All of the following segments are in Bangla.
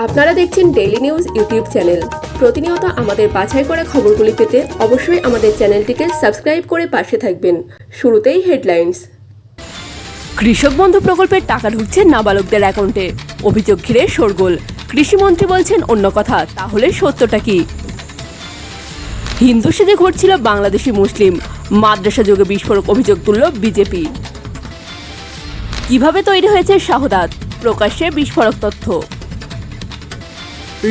আপনারা দেখছেন ডেইলি নিউজ ইউটিউব চ্যানেল। প্রতিনিয়ত আমাদের বাছাই করা খবরগুলি পেতে অবশ্যই আমাদের চ্যানেলটিকে সাবস্ক্রাইব করে পাশে থাকবেন। শুরুতেই হেডলাইন্স। কৃষক বন্ধু প্রকল্পের টাকা ঢুকছে নাবালকদের অ্যাকাউন্টে, অভিযোগ ঘিরে শোরগোল। কৃষিমন্ত্রী বলছেন অন্য কথা, তাহলে সত্যটা কি? হিন্দু সেজে ঘটছিল বাংলাদেশি মুসলিম, মাদ্রাসা যোগে বিস্ফোরক অভিযোগ তুলল বিজেপি। কিভাবে তৈরি হয়েছে শাহাদাত, প্রকাশ্যে বিস্ফোরক তথ্য।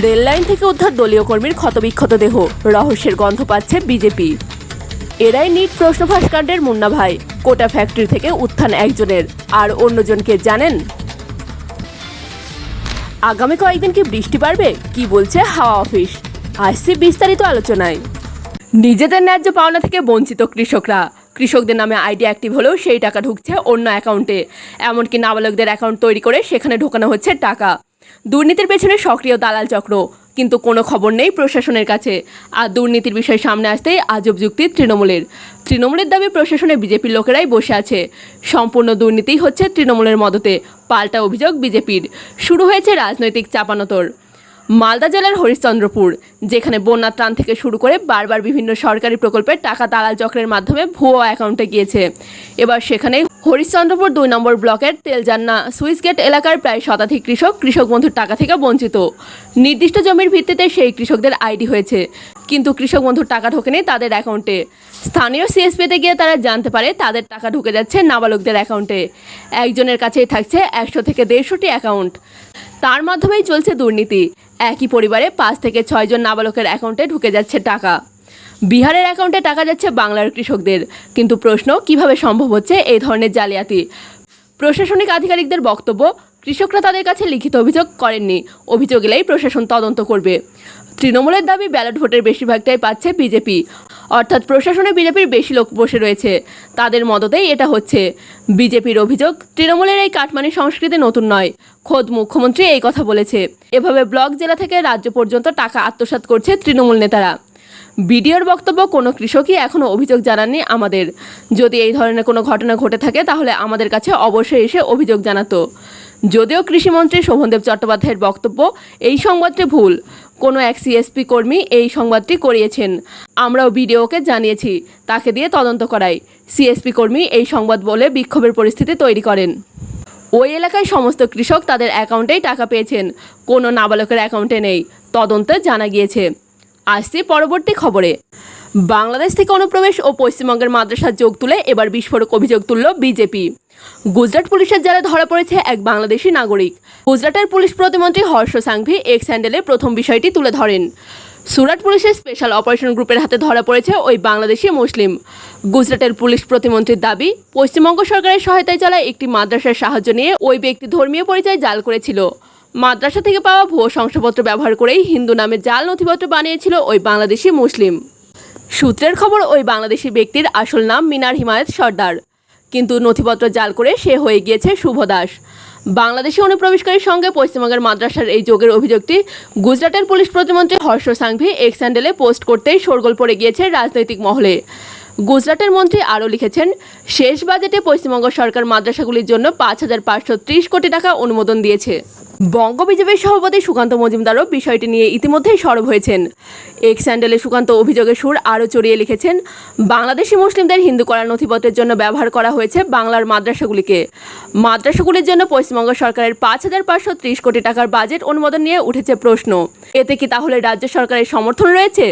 রেল লাইন থেকে উদ্ধার দলীয় কর্মীর ক্ষতবিক্ষত দেহ, রহস্যের গন্ধ পাচ্ছে বিজেপি। এরাই নিট প্রশ্নফাঁস কাণ্ডের মুন্না ভাই, কোটা ফ্যাক্টরি থেকে উত্থান একজনের, আর অন্যজনকে জানেন? আগামী কয়েকদিন কি বৃষ্টি পারবে, কি বলছে হাওয়া অফিস? আসছে বিস্তারিত আলোচনায়। নিজেদের ন্যায্য পাওনা থেকে বঞ্চিত কৃষকরা। কৃষকদের নামে আইডি অ্যাক্টিভ হলেও সেই টাকা ঢুকছে অন্য অ্যাকাউন্টে, এমনকি নাবালকদের অ্যাকাউন্ট তৈরি করে সেখানে ঢোকানো হচ্ছে টাকা। দুর্নীতির পেছনে সক্রিয় দালাল চক্র, কিন্তু কোনো খবর নেই প্রশাসনের কাছে। আর দুর্নীতির বিষয় সামনে আসতেই আজব যুক্তি তৃণমূলের দাবি প্রশাসনে বিজেপির লোকেরাই বসে আছে। সম্পূর্ণ দুর্নীতিই হচ্ছে তৃণমূলের মদতে, পাল্টা অভিযোগ বিজেপির। শুরু হয়েছে রাজনৈতিক চাপানোতর। মালদা জেলার হরিশ্চন্দ্রপুর, যেখানে বন্যা ত্রাণ থেকে শুরু করে বারবার বিভিন্ন সরকারি প্রকল্পের টাকা দালাল চক্রের মাধ্যমে ভুয়ো অ্যাকাউন্টে গিয়েছে। এবার সেখানে হরিশ্চন্দ্রপুর 2 নম্বর ব্লকের তেলজান্না সুইচ গেট এলাকার প্রায় শতাধিক কৃষক বন্ধুর টাকা থেকে বঞ্চিত। নির্দিষ্ট জমির ভিত্তিতে সেই কৃষকদের আইডি হয়েছে, কিন্তু কৃষক বন্ধুর টাকা ঢোকেনি তাদের অ্যাকাউন্টে। স্থানীয় সিএসপিতে গিয়ে তারা জানতে পারে তাদের টাকা ঢুকে যাচ্ছে নাবালকদের অ্যাকাউন্টে। একজনের কাছেই থাকছে 100 থেকে 150টি অ্যাকাউন্ট। তার মাধ্যমেই চলছে দুর্নীতি। একই পরিবারে 5 থেকে 6 জন নাবালকের অ্যাকাউন্টে ঢুকে যাচ্ছে টাকা। বিহারের অ্যাকাউন্টে টাকা যাচ্ছে বাংলার কৃষকদের, কিন্তু প্রশ্ন কিভাবে সম্ভব হচ্ছে এই ধরনের জালিয়াতি? প্রশাসনিক আধিকারিকদের বক্তব্য, কৃষকরা তাদের কাছে লিখিত অভিযোগ করেননি, অভিযোগ এলেই প্রশাসন তদন্ত করবে। তৃণমূলের দাবি ব্যালট ভোটের বেশিরভাগটাই পাচ্ছে বিজেপি, অর্থাৎ প্রশাসনে বিজেপির বেশি লোক বসে রয়েছে, তাদের মদতেই এটা হচ্ছে। বিজেপির অভিযোগ, তৃণমূলের এই কাটমানি সংস্কৃতি নতুন নয়, খোদ মুখ্যমন্ত্রী এই কথা বলেছে। এভাবে ব্লক জেলা থেকে রাজ্য পর্যন্ত টাকা আত্মসাৎ করছে তৃণমূল নেতারা। বিডিওর বক্তব্য, কোনো কৃষকই এখনও অভিযোগ জানাননি আমাদের। যদি এই ধরনের কোনো ঘটনা ঘটে থাকে তাহলে আমাদের কাছে অবশ্যই এসে অভিযোগ জানাতো। যদিও কৃষিমন্ত্রী শোভনদেব চট্টোপাধ্যায়ের বক্তব্য, এই সংবাদটি ভুল। কোনো এক সিএসপি কর্মী এই সংবাদটি করিয়েছেন, আমরাও বিডিওকে জানিয়েছি, তাকে দিয়ে তদন্ত করাই। সিএসপি কর্মী এই সংবাদ বলে বিক্ষোভের পরিস্থিতি তৈরি করেন। ওই এলাকায় সমস্ত কৃষক তাদের অ্যাকাউন্টেই টাকা পেয়েছেন, কোনো নাবালকের অ্যাকাউন্টে নেই, তদন্তে জানা গিয়েছে। আসছি পরবর্তী খবরে। বাংলাদেশ থেকে অনুপ্রবেশ ও পশ্চিমবঙ্গের মাদ্রাসার যোগ তুলে এবার বিস্ফোরক অভিযোগ তুলল বিজেপি। গুজরাট পুলিশের জালে ধরা পড়েছে এক বাংলাদেশি নাগরিক। গুজরাটের পুলিশ প্রতিমন্ত্রী হর্ষ সাংভি এক্স হ্যান্ডেলে প্রথম বিষয়টি তুলে ধরেন। সুরাট পুলিশের স্পেশাল অপারেশন গ্রুপের হাতে ধরা পড়েছে ওই বাংলাদেশি মুসলিম। গুজরাটের পুলিশ প্রতিমন্ত্রীর দাবি, পশ্চিমবঙ্গ সরকারের সহায়তায় চলা একটি মাদ্রাসার সাহায্য নিয়ে ওই ব্যক্তি ধর্মীয় পরিচয় জাল করেছিল। মাদ্রাসা থেকে পাওয়া ভুয়ো শংসাপত্র ব্যবহার করেই হিন্দু নামে জাল নথিপত্র বানিয়েছিল ওই বাংলাদেশি মুসলিম। সূত্রের খবর, ওই বাংলাদেশি ব্যক্তির আসল নাম মিনার হিমায়ত সর্দার, কিন্তু নথিপত্র জাল করে সে হয়ে গিয়েছে শুভ দাস। বাংলাদেশি অনুপ্রবেশকারীর সঙ্গে পশ্চিমবঙ্গের মাদ্রাসার এই যোগের অভিযোগটি গুজরাটের পুলিশ প্রতিমন্ত্রী হর্ষ সাংভি এক্স হ্যান্ডেলে পোস্ট করতেই শোরগোল পড়ে গিয়েছে রাজনৈতিক মহলে। গুজরাটের মন্ত্রী আরও লিখেছেন, শেষ বাজেটে পশ্চিমবঙ্গ সরকার মাদ্রাসাগুলির জন্য 5,530 কোটি টাকা অনুমোদন দিয়েছে। বঙ্গ বিজেপির সভাপতি সুকান্ত মজুমদারও বিষয়টি নিয়ে ইতিমধ্যেই সরব হয়েছেন। এক্স হ্যান্ডেলে সুকান্ত অভিযোগের সুর আরও চড়িয়ে লিখেছেন, বাংলাদেশি মুসলিমদের হিন্দু করার নথিপত্রের জন্য ব্যবহার করা হয়েছে বাংলার মাদ্রাসাগুলিকে। মাদ্রাসাগুলির জন্য পশ্চিমবঙ্গ সরকারের 5,530 কোটি টাকার বাজেট অনুমোদন নিয়ে উঠেছে প্রশ্ন। এতে কি তাহলে রাজ্য সরকারের সমর্থন রয়েছে?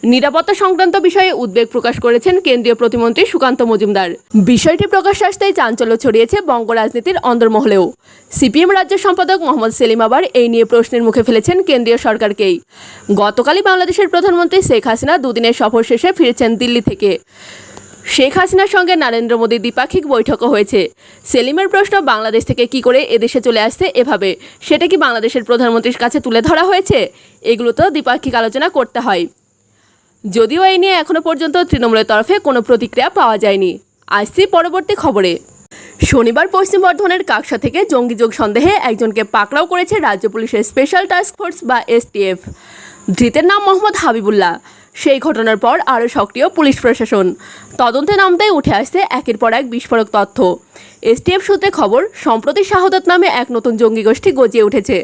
নিরাপত্তা সংক্রান্ত বিষয়ে উদ্বেগ প্রকাশ করেছেন কেন্দ্রীয় প্রতিমন্ত্রী সুকান্ত মজুমদার। বিষয়টি প্রকাশ্যে আসতেই চাঞ্চল্য ছড়িয়েছে বঙ্গ রাজনীতির অন্দরমহলেও। সিপিএম রাজ্য সম্পাদক মোহাম্মদ সেলিম আবার এই নিয়ে প্রশ্নের মুখে ফেলেছেন কেন্দ্রীয় সরকারকেই। গতকালই বাংলাদেশের প্রধানমন্ত্রী শেখ হাসিনা 2 দিনের সফর শেষে ফিরেছেন দিল্লি থেকে। শেখ হাসিনার সঙ্গে নরেন্দ্র মোদীর দ্বিপাক্ষিক বৈঠকও হয়েছে। সেলিমের প্রশ্ন, বাংলাদেশ থেকে কি করে এদেশে চলে আসছে এভাবে, সেটা কি বাংলাদেশের প্রধানমন্ত্রীর কাছে তুলে ধরা হয়েছে? এগুলো তো দ্বিপাক্ষিক আলোচনা করতে হয়। যদিও এই নিয়ে এখনও পর্যন্ত তৃণমূলের তরফে কোনো প্রতিক্রিয়া পাওয়া যায়নি। আসছি পরবর্তী খবরে। শনিবার পশ্চিম বর্ধমানের কাকসা থেকে জঙ্গি যোগ সন্দেহে একজনকে পাকড়াও করেছে রাজ্য পুলিশের স্পেশাল টাস্ক ফোর্স বা এসটিএফ। ধৃতের নাম মোহাম্মদ হাবিবুল্লাহ। সেই ঘটনার পর আরও সক্রিয় পুলিশ প্রশাসন। তদন্তে নামতেই উঠে আসছে একের পর এক বিস্ফোরক তথ্য। এসটিএফ সূত্রে খবর, সম্প্রতি শাহাদাত নামে এক নতুন জঙ্গি গোষ্ঠী গজিয়ে উঠেছে।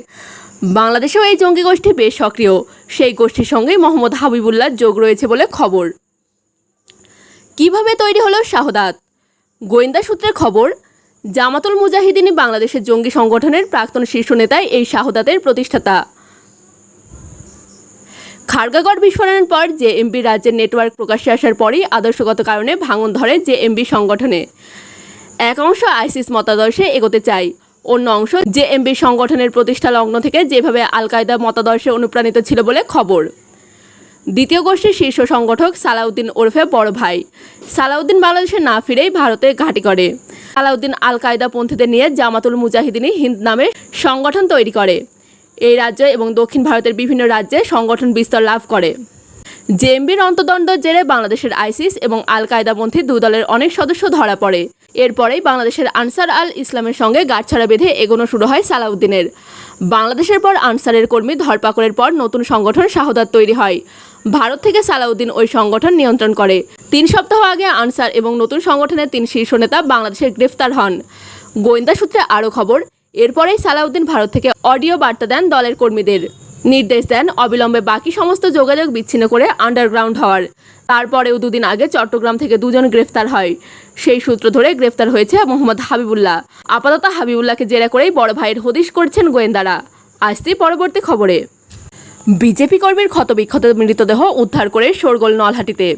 বাংলাদেশেও এই জঙ্গি গোষ্ঠী বেশ সক্রিয়। সেই গোষ্ঠীর সঙ্গেই মোহাম্মদ হাবিবুল্লাহর যোগ রয়েছে বলে খবর। কিভাবে তৈরি হলো শাহাদাত? গোয়েন্দা সূত্রের খবর, জামাতুল মুজাহিদিন বাংলাদেশের জঙ্গি সংগঠনের প্রাক্তন শীর্ষ নেতা এই শাহাদাতের প্রতিষ্ঠাতা। খারগাগড় বিস্ফোরণের পর জেএমবি রাজ্যের নেটওয়ার্ক প্রকাশ্যে আসার পরই আদর্শগত কারণে ভাঙন ধরে জেএমবি সংগঠনে। এক অংশ আইসিস মতাদর্শে এগোতে চায়, অন্য অংশ জেএমবি সংগঠনের প্রতিষ্ঠা লগ্ন থেকে যেভাবে আল কায়দা মতাদর্শে অনুপ্রাণিত ছিল বলে খবর। দ্বিতীয় গোষ্ঠীর শীর্ষ সংগঠক সালাউদ্দিন ওরফে বড় ভাই। সালাউদ্দিন বাংলাদেশে না ফিরেই ভারতে ঘাঁটি করে। সালাউদ্দিন আল কায়দা পন্থীদের নিয়ে জামাতুল মুজাহিদিন হিন্দ নামে সংগঠন তৈরি করে। এই রাজ্য এবং দক্ষিণ ভারতের বিভিন্ন রাজ্যে সংগঠন বিস্তার লাভ করে। জেএমবির অন্তর্দ্বন্দ্বের জেরে বাংলাদেশের আইসিস এবং আল কায়দাপন্থী দুই দলের অনেক সদস্য ধরা পড়ে। এরপরেই বাংলাদেশের আনসার আল ইসলামের সঙ্গে গাঁটছড়া বেঁধে এগোনো শুরু হয় সালাউদ্দিনের। বাংলাদেশের পর আনসারের কর্মী ধরপাকড়ের পর নতুন সংগঠন শাহাদাত তৈরি হয়। ভারত থেকে সালাউদ্দিন ওই সংগঠন নিয়ন্ত্রণ করে। 3 সপ্তাহ আগে আনসার এবং নতুন সংগঠনের 3 শীর্ষ নেতা বাংলাদেশে গ্রেফতার হন। গোয়েন্দা সূত্রে আরও খবর, এরপরেই সালাউদ্দিন ভারত থেকে অডিও বার্তা দেন দলের কর্মীদের। নির্দেশ দেন অবিলম্বে বাকি সমস্ত যোগাযোগ বিচ্ছিন্ন করে আন্ডারগ্রাউন্ড হওয়ার। তারপরেও 2 দিন আগে চট্টগ্রাম থেকে 2 জন গ্রেফতার হয়। সেই সূত্র ধরে গ্রেফতার হয়েছে মোহাম্মদ হাবিবুল্লাহ। আপাতত হাবিবুল্লাহকে জেরা করেই বড় ভাইয়ের হদিশ করছেন গোয়েন্দারা। আসছি পরবর্তী খবরে। বিজেপি কর্মীর ক্ষতবিক্ষত মৃতদেহ উদ্ধার করে শোরগোল নলহাটিতে।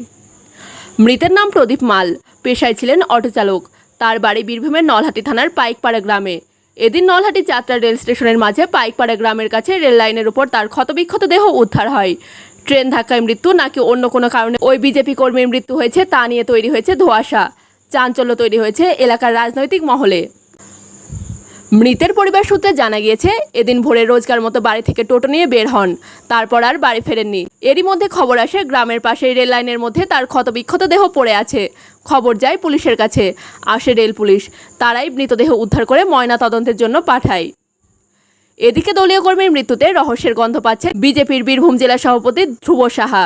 মৃতের নাম প্রদীপ মাল, পেশায় ছিলেন অটোচালক। তার বাড়ি বীরভূমের নলহাটি থানার পাইকপাড়া গ্রামে। এদিন নলহাটি যাত্রা রেল স্টেশনের মাঝে পাইকপাড়া গ্রামের কাছে রেল লাইনের উপর তার ক্ষতবিক্ষত দেহ উদ্ধার হয়। ট্রেন ধাক্কায় মৃত্যু নাকি অন্য কোনো কারণে ওই বিজেপি কর্মীর মৃত্যু হয়েছে তা নিয়ে তৈরি হয়েছে ধোঁয়াশা। চাঞ্চল্য তৈরি হয়েছে এলাকার রাজনৈতিক মহলে। মৃতের পরিবার সূত্রে জানা গিয়েছে, এদিন ভোরে রোজকার মতো বাড়ি থেকে টোটো নিয়ে বের হন। তারপর আর বাড়ি ফেরেননি। এরই মধ্যে খবর আসে গ্রামের পাশেই রেল লাইনের মধ্যে তার ক্ষতবিক্ষত দেহ পড়ে আছে। খবর যায় পুলিশের কাছে। আসে রেল পুলিশ। তারাই মৃতদেহ উদ্ধার করে ময়না তদন্তের জন্য পাঠায়। এদিকে দলীয় কর্মীর মৃত্যুতে রহস্যের গন্ধ পাচ্ছে বিজেপির বীরভূম জেলা সভাপতি ধ্রুব সাহা।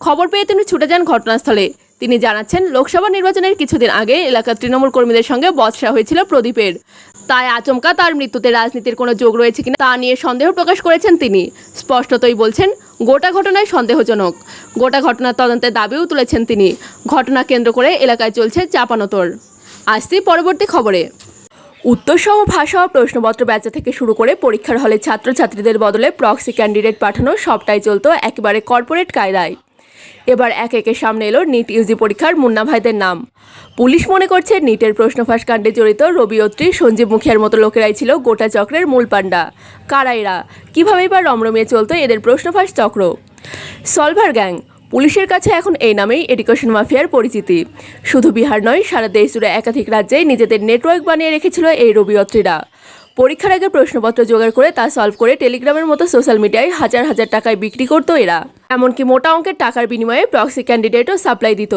খবর পেয়ে তিনি ছুটে যান ঘটনাস্থলে। তিনি জানাচ্ছেন, লোকসভা নির্বাচনের কিছুদিন আগে এলাকার তৃণমূল কর্মীদের সঙ্গে বচসা হয়েছিল প্রদীপের। তাই আচমকা তার মৃত্যুতে রাজনীতির কোনো যোগ রয়েছে কিনা তা নিয়ে সন্দেহ প্রকাশ করেছেন তিনি। স্পষ্টতই বলছেন, গোটা ঘটনায় সন্দেহজনক। গোটা ঘটনার তদন্তের দাবিও তুলেছেন তিনি। ঘটনা কেন্দ্র করে এলাকায় চলছে চাপানোতর। আসছি পরবর্তী খবরে। উত্তরসহ ভাষা ও প্রশ্নপত্র ব্যাচা থেকে শুরু করে পরীক্ষার হলে ছাত্রছাত্রীদের বদলে প্রক্সি ক্যান্ডিডেট পাঠানো সবটাই চলতো একেবারে কর্পোরেট কায়দায়। এবার একে একে সামনে এলো নিট ইউজি পরীক্ষার মুন্না ভাইদের নাম। পুলিশ মনে করছে নিটের প্রশ্নফাঁস কাণ্ডে জড়িত রবি অত্রি, সঞ্জীব মুখিয়ার মতো লোকেরাই ছিল গোটা চক্রের মূল পাণ্ডা। কারা এরা? কীভাবেই বা রমরমিয়ে চলতো এদের প্রশ্নফাঁস চক্র? Solver gang. পুলিশের কাছে এখন এই নামেই এডুকেশন মাফিয়ার পরিচিতি। শুধু বিহার নয়, সারা দেশ জুড়ে একাধিক রাজ্যেই নিজেদের নেটওয়ার্ক বানিয়ে রেখেছিল এই রবি অত্রিরা। পরীক্ষার আগে প্রশ্নপত্র জোগাড় করে তা সলভ করে টেলিগ্রামের মতো সোশ্যাল মিডিয়ায় হাজার হাজার টাকায় বিক্রি করতো এরা। এমনকি মোটা অঙ্কের টাকার বিনিময়ে প্রক্সি ক্যান্ডিডেটও সাপ্লাই দিত,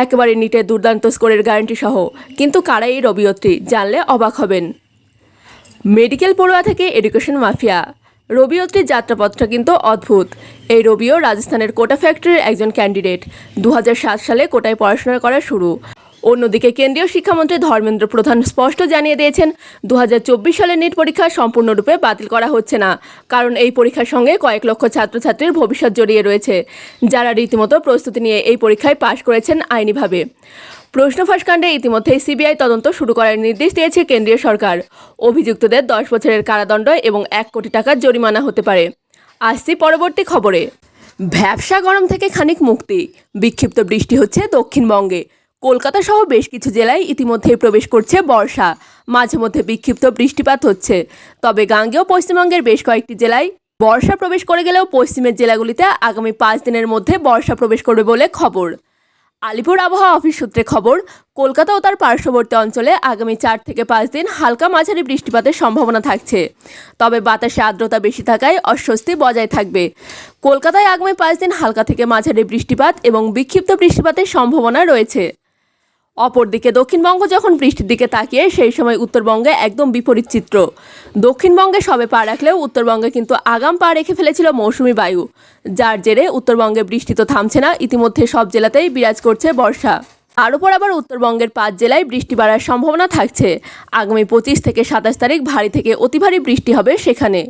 একেবারে নিটের দুর্দান্ত স্কোরের গ্যারান্টি সহ। কিন্তু কারা এই রবি অত্রি, জানলে অবাক হবেন। মেডিকেল পড়ুয়া থেকে এডুকেশন মাফিয়া। রবি অত্রির যাত্রাপথটা কিন্তু অদ্ভুত। এই রবিও রাজস্থানের কোটা ফ্যাক্টরির একজন ক্যান্ডিডেট। 2007 সালে কোটায় পড়াশোনা করা শুরু। অন্যদিকে কেন্দ্রীয় শিক্ষামন্ত্রী ধর্মেন্দ্র প্রধান স্পষ্ট জানিয়ে দিয়েছেন, 2024 সালের নিট পরীক্ষা সম্পূর্ণরূপে বাতিল করা হচ্ছে না। কারণ এই পরীক্ষার সঙ্গে কয়েক লক্ষ ছাত্রছাত্রীর ভবিষ্যৎ জড়িয়ে রয়েছে, যারা রীতিমতো প্রস্তুতি নিয়ে এই পরীক্ষায় পাশ করেছেন আইনিভাবে। প্রশ্নফাঁস কাণ্ডে ইতিমধ্যেই সিবিআই তদন্ত শুরু করার নির্দেশ দিয়েছে কেন্দ্রীয় সরকার। অভিযুক্তদের 10 বছরের কারাদণ্ড এবং 1 কোটি টাকার জরিমানা হতে পারে। আসছি পরবর্তী খবরে। ভ্যাপসা গরম থেকে খানিক মুক্তি। বিক্ষিপ্ত বৃষ্টি হচ্ছে দক্ষিণবঙ্গে। কলকাতা সহ বেশ কিছু জেলায় ইতিমধ্যেই প্রবেশ করছে বর্ষা। মাঝে মধ্যে বিক্ষিপ্ত বৃষ্টিপাত হচ্ছে। তবে গাঙ্গেয় পশ্চিমবঙ্গের বেশ কয়েকটি জেলায় বর্ষা প্রবেশ করে গেলেও পশ্চিমের জেলাগুলিতে আগামী 5 দিনের মধ্যে বর্ষা প্রবেশ করবে বলে খবর। আলিপুর আবহাওয়া অফিস সূত্রে খবর, কলকাতা ও তার পার্শ্ববর্তী অঞ্চলে আগামী 4 থেকে 5 দিন হালকা মাঝারি বৃষ্টিপাতের সম্ভাবনা থাকছে। তবে বাতাসে আর্দ্রতা বেশি থাকায় অস্বস্তি বজায় থাকবে। কলকাতায় আগামী 5 দিন হালকা থেকে মাঝারি বৃষ্টিপাত এবং বিক্ষিপ্ত বৃষ্টিপাতের সম্ভাবনা রয়েছে। অপরদিকে দক্ষিণবঙ্গ যখন বৃষ্টির দিকে তাকিয়ে, সেই সময় উত্তরবঙ্গে একদম বিপরীত চিত্র। দক্ষিণবঙ্গে সবে পা রাখলেও উত্তরবঙ্গে কিন্তু আগাম পা রেখে ফেলেছিল মৌসুমি বায়ু, যার জেরে উত্তরবঙ্গে বৃষ্টি তো থামছে না, ইতিমধ্যে সব জেলাতেই বিরাজ করছে বর্ষা। তার উপর আবার উত্তরবঙ্গের 5 জেলায় বৃষ্টি বাড়ার সম্ভাবনা থাকছে। আগামী 25 থেকে 27 তারিখ ভারী থেকে অতি ভারী বৃষ্টি হবে সেখানে।